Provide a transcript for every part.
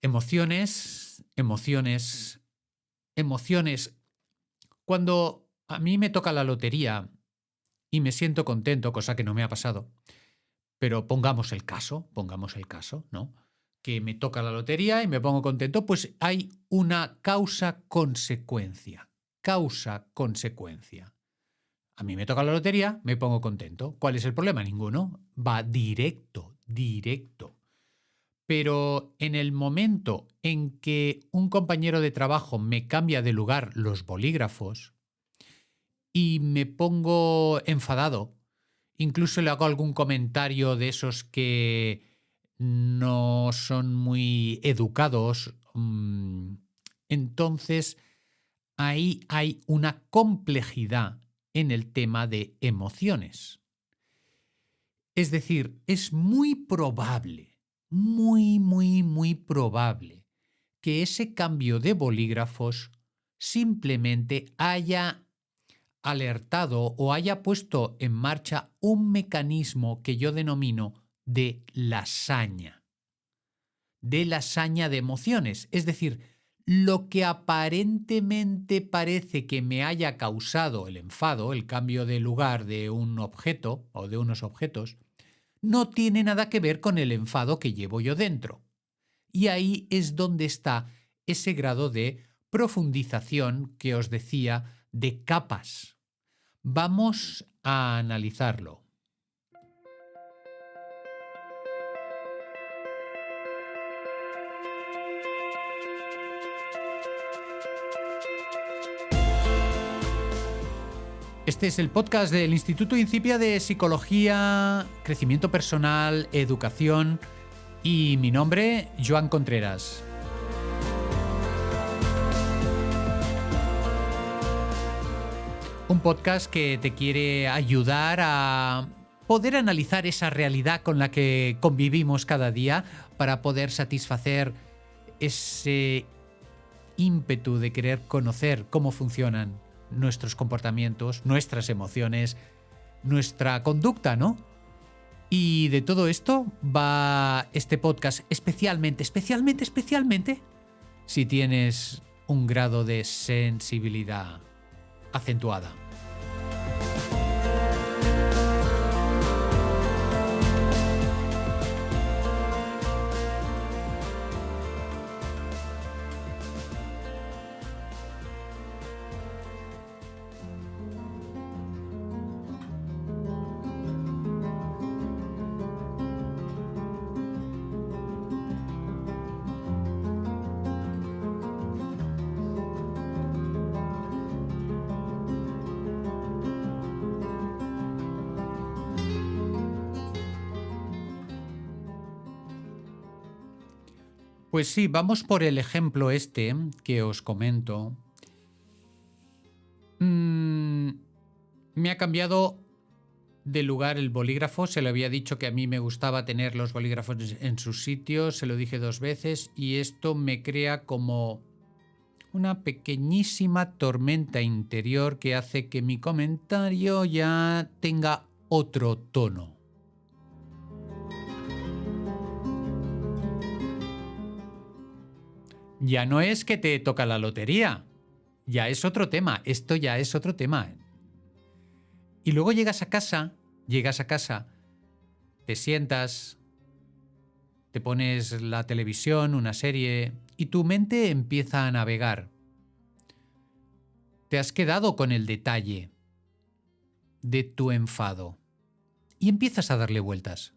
Emociones, emociones, emociones. Cuando a mí me toca la lotería y me siento contento, cosa que no me ha pasado, pero pongamos el caso, ¿no? Que me toca la lotería y me pongo contento, pues hay una causa-consecuencia. Causa-consecuencia. A mí me toca la lotería, me pongo contento. ¿Cuál es el problema? Ninguno. Va directo, directo. Pero en el momento en que un compañero de trabajo me cambia de lugar los bolígrafos y me pongo enfadado, incluso le hago algún comentario de esos que no son muy educados, entonces ahí hay una complejidad en el tema de emociones. Es decir, es muy probable, muy probable que ese cambio de bolígrafos simplemente haya alertado o haya puesto en marcha un mecanismo que yo denomino de lasaña de emociones. Es decir, lo que aparentemente parece que me haya causado el enfado, el cambio de lugar de un objeto o de unos objetos, no tiene nada que ver con el enfado que llevo yo dentro. Y ahí es donde está ese grado de profundización que os decía de capas. Vamos a analizarlo. Este es el podcast del Instituto Incipia de Psicología, Crecimiento Personal, Educación y mi nombre, Joan Contreras. Un podcast que te quiere ayudar a poder analizar esa realidad con la que convivimos cada día para poder satisfacer ese ímpetu de querer conocer cómo funcionan nuestros comportamientos, nuestras emociones, nuestra conducta, ¿no? Y de todo esto va este podcast especialmente si tienes un grado de sensibilidad acentuada. Pues sí, vamos por el ejemplo este que os comento. Me ha cambiado de lugar el bolígrafo. Se le había dicho que a mí me gustaba tener los bolígrafos en sus sitios. Se lo dije 2 veces y esto me crea como una pequeñísima tormenta interior que hace que mi comentario ya tenga otro tono. Ya no es que te toca la lotería, ya es otro tema, esto ya es otro tema. Y luego llegas a casa, te sientas, te pones la televisión, una serie, y tu mente empieza a navegar. Te has quedado con el detalle de tu enfado y empiezas a darle vueltas.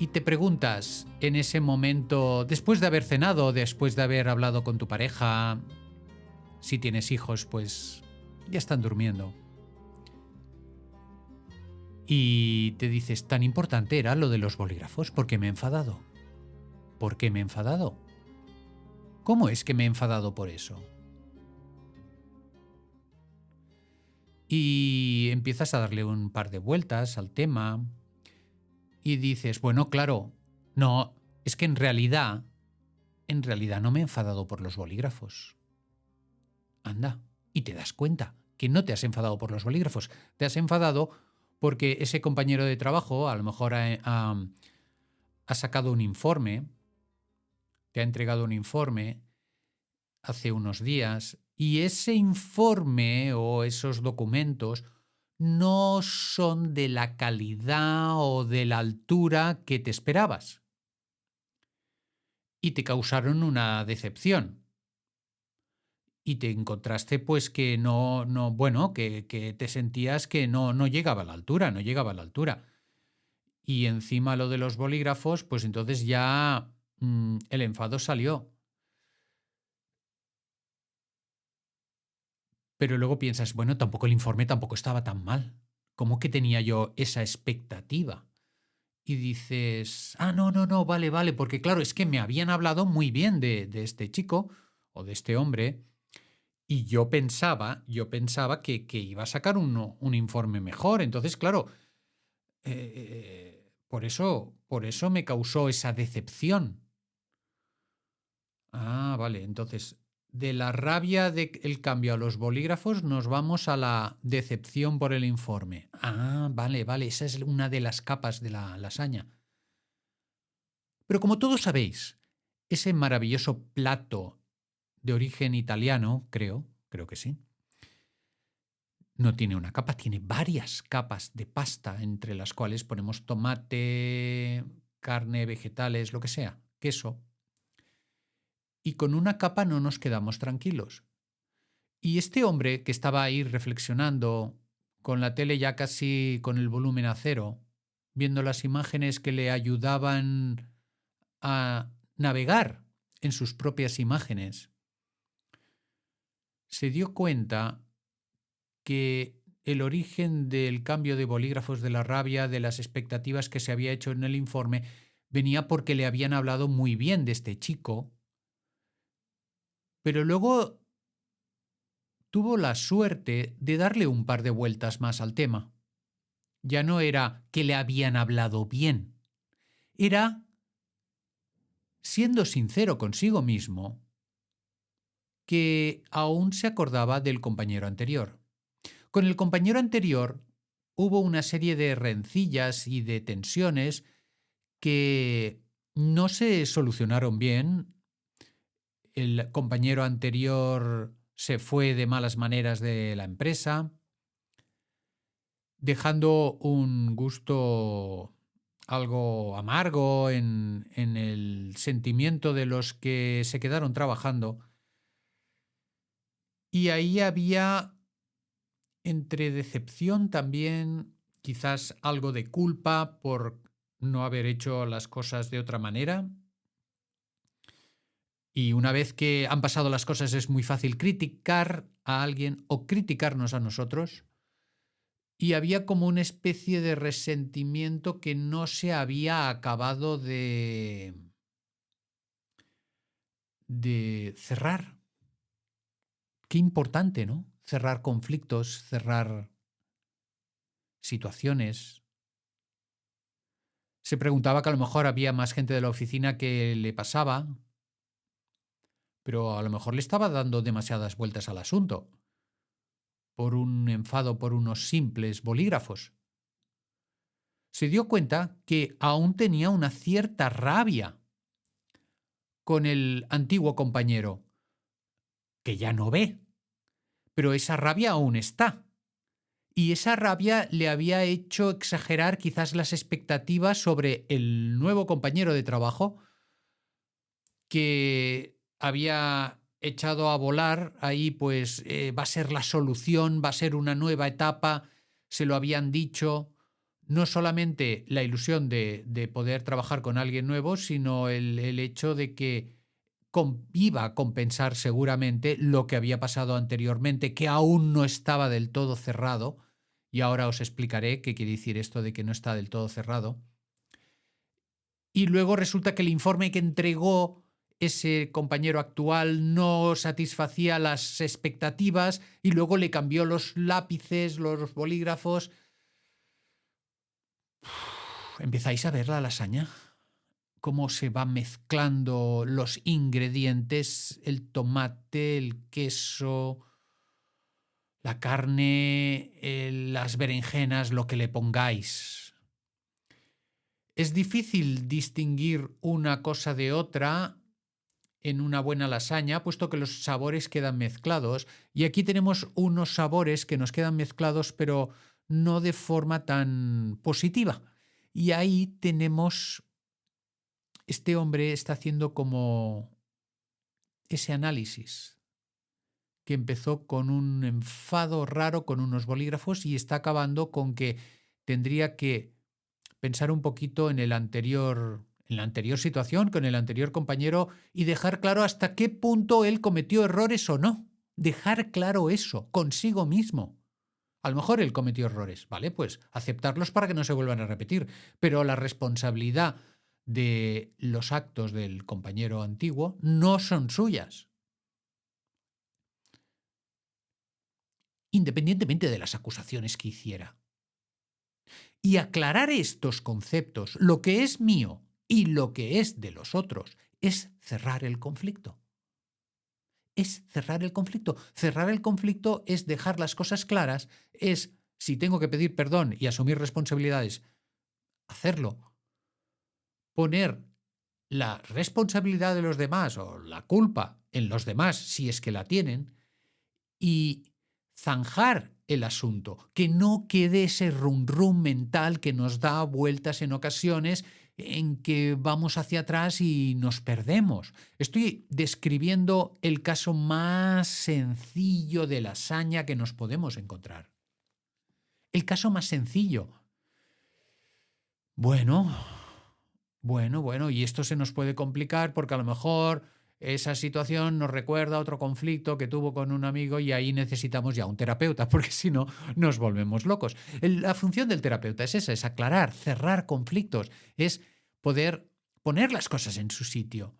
Y te preguntas en ese momento, después de haber cenado, después de haber hablado con tu pareja, si tienes hijos, pues ya están durmiendo. Y te dices, tan importante era lo de los bolígrafos, ¿por qué me he enfadado? ¿Por qué me he enfadado? ¿Cómo es que me he enfadado por eso? Y empiezas a darle un par de vueltas al tema. Y dices, bueno, claro, no, es que en realidad no me he enfadado por los bolígrafos. Anda, y te das cuenta que no te has enfadado por los bolígrafos, te has enfadado porque ese compañero de trabajo a lo mejor ha sacado un informe, te ha entregado un informe hace unos días y ese informe o esos documentos no son de la calidad o de la altura que te esperabas y te causaron una decepción. Y te encontraste pues que bueno, que te sentías que no llegaba a la altura, no llegaba a la altura. Y encima lo de los bolígrafos, pues entonces ya el enfado salió. Pero luego piensas, bueno, tampoco el informe tampoco estaba tan mal. ¿Cómo que tenía yo esa expectativa? Y dices, no, vale, porque claro, es que me habían hablado muy bien de este chico o de este hombre. Y yo pensaba que iba a sacar un informe mejor. Entonces, claro, por eso me causó esa decepción. Ah, vale. Entonces, de la rabia del cambio a los bolígrafos nos vamos a la decepción por el informe. Ah, vale. Esa es una de las capas de la lasaña. Pero como todos sabéis, ese maravilloso plato de origen italiano, creo que sí, no tiene una capa, tiene varias capas de pasta entre las cuales ponemos tomate, carne, vegetales, lo que sea, queso. Y con una capa no nos quedamos tranquilos. Y este hombre que estaba ahí reflexionando, con la tele ya casi con el volumen a cero, viendo las imágenes que le ayudaban a navegar en sus propias imágenes, se dio cuenta que el origen del cambio de bolígrafos, de la rabia, de las expectativas que se había hecho en el informe, venía porque le habían hablado muy bien de este chico, pero luego tuvo la suerte de darle un par de vueltas más al tema. Ya no era que le habían hablado bien, era, siendo sincero consigo mismo, que aún se acordaba del compañero anterior. Con el compañero anterior hubo una serie de rencillas y de tensiones que no se solucionaron bien. El compañero anterior se fue de malas maneras de la empresa, dejando un gusto algo amargo en el sentimiento de los que se quedaron trabajando. Y ahí había, entre decepción también, quizás algo de culpa por no haber hecho las cosas de otra manera. Y una vez que han pasado las cosas es muy fácil criticar a alguien o criticarnos a nosotros. Y había como una especie de resentimiento que no se había acabado de cerrar. Qué importante, ¿no? Cerrar conflictos, cerrar situaciones. Se preguntaba que a lo mejor había más gente de la oficina que le pasaba, pero a lo mejor le estaba dando demasiadas vueltas al asunto por un enfado por unos simples bolígrafos. Se dio cuenta que aún tenía una cierta rabia con el antiguo compañero, que ya no ve, pero esa rabia aún está. Y esa rabia le había hecho exagerar quizás las expectativas sobre el nuevo compañero de trabajo que había echado a volar ahí, pues va a ser la solución, va a ser una nueva etapa, se lo habían dicho. No solamente la ilusión de poder trabajar con alguien nuevo, sino el hecho de que iba a compensar seguramente lo que había pasado anteriormente, que aún no estaba del todo cerrado, y ahora os explicaré qué quiere decir esto de que no está del todo cerrado. Y luego resulta que el informe que entregó ese compañero actual no satisfacía las expectativas y luego le cambió los lápices, los bolígrafos. ¿Empezáis a ver la lasaña? Cómo se van mezclando los ingredientes, el tomate, el queso, la carne, las berenjenas, lo que le pongáis. Es difícil distinguir una cosa de otra en una buena lasaña, puesto que los sabores quedan mezclados. Y aquí tenemos unos sabores que nos quedan mezclados, pero no de forma tan positiva. Y ahí tenemos, este hombre está haciendo como ese análisis que empezó con un enfado raro con unos bolígrafos y está acabando con que tendría que pensar un poquito en la anterior situación, con el anterior compañero y dejar claro hasta qué punto él cometió errores o no. Dejar claro eso consigo mismo. A lo mejor él cometió errores, ¿vale? Pues aceptarlos para que no se vuelvan a repetir. Pero la responsabilidad de los actos del compañero antiguo no son suyas. Independientemente de las acusaciones que hiciera. Y aclarar estos conceptos, lo que es mío y lo que es de los otros, es cerrar el conflicto. Es cerrar el conflicto. Cerrar el conflicto es dejar las cosas claras, es, si tengo que pedir perdón y asumir responsabilidades, hacerlo. Poner la responsabilidad de los demás o la culpa en los demás, si es que la tienen, y zanjar el asunto, que no quede ese rum rum mental que nos da vueltas en ocasiones en que vamos hacia atrás y nos perdemos. Estoy describiendo el caso más sencillo de lasaña que nos podemos encontrar. El caso más sencillo. Bueno, y esto se nos puede complicar porque a lo mejor esa situación nos recuerda a otro conflicto que tuvo con un amigo y ahí necesitamos ya un terapeuta, porque si no nos volvemos locos. La función del terapeuta es esa, es aclarar, cerrar conflictos, es poder poner las cosas en su sitio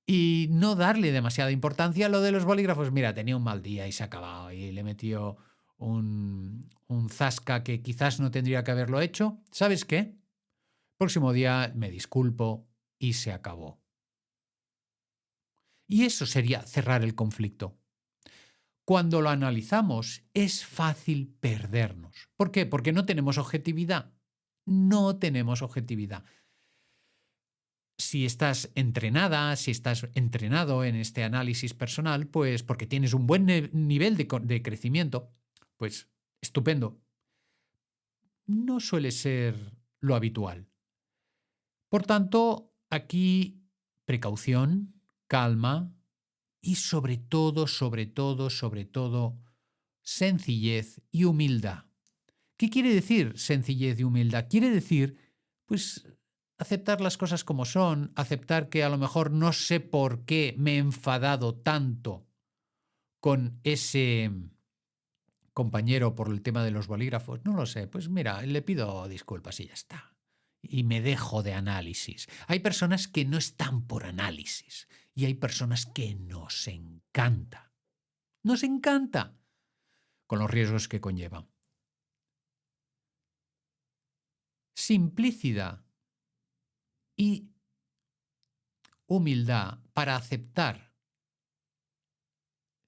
y no darle demasiada importancia a lo de los bolígrafos. Mira, tenía un mal día y se ha acabado y le metió un zasca que quizás no tendría que haberlo hecho. ¿Sabes qué? Próximo día me disculpo y se acabó. Y eso sería cerrar el conflicto. Cuando lo analizamos, es fácil perdernos. ¿Por qué? Porque no tenemos objetividad. No tenemos objetividad. Si estás entrenada, si estás entrenado en este análisis personal, pues porque tienes un buen nivel de crecimiento, pues estupendo. No suele ser lo habitual. Por tanto, aquí precaución, calma y sobre todo, sencillez y humildad. ¿Qué quiere decir sencillez y humildad? Quiere decir, pues, aceptar las cosas como son, aceptar que a lo mejor no sé por qué me he enfadado tanto con ese compañero por el tema de los bolígrafos. No lo sé, pues mira, le pido disculpas y ya está. Y me dejo de análisis. Hay personas que no están por análisis y hay personas que nos encanta. Nos encanta con los riesgos que conlleva. Simplicidad y humildad para aceptar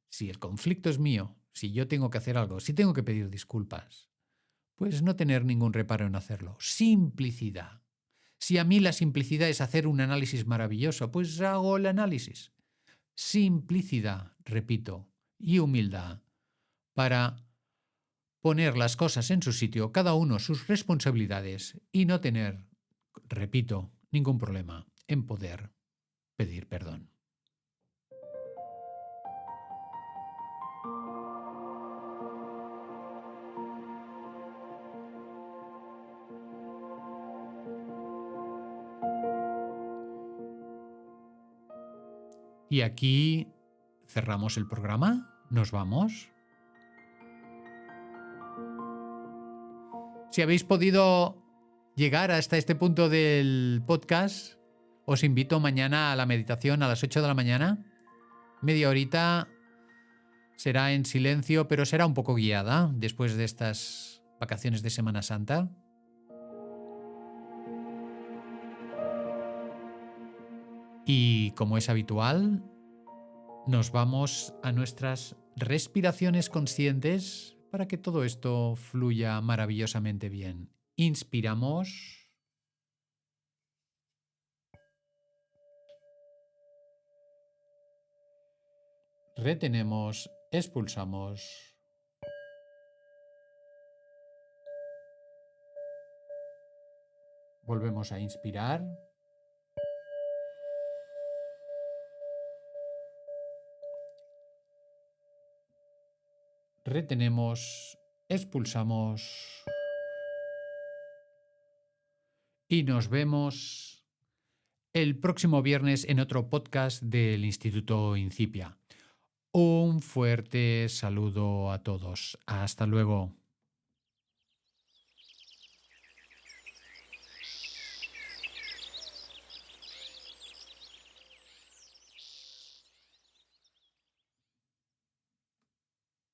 si el conflicto es mío, si yo tengo que hacer algo, si tengo que pedir disculpas, pues no tener ningún reparo en hacerlo. Simplicidad. Si a mí la simplicidad es hacer un análisis maravilloso, pues hago el análisis. Simplicidad, repito, y humildad para poner las cosas en su sitio, cada uno sus responsabilidades y no tener, repito, ningún problema en poder pedir perdón. Y aquí cerramos el programa. Nos vamos. Si habéis podido llegar hasta este punto del podcast, os invito mañana a la meditación a las 8 de la mañana. Media horita será en silencio, pero será un poco guiada después de estas vacaciones de Semana Santa. Y como es habitual, nos vamos a nuestras respiraciones conscientes para que todo esto fluya maravillosamente bien. Inspiramos. Retenemos, expulsamos. Volvemos a inspirar. Retenemos, expulsamos. Y nos vemos el próximo viernes en otro podcast del Instituto Incipia. Un fuerte saludo a todos. Hasta luego.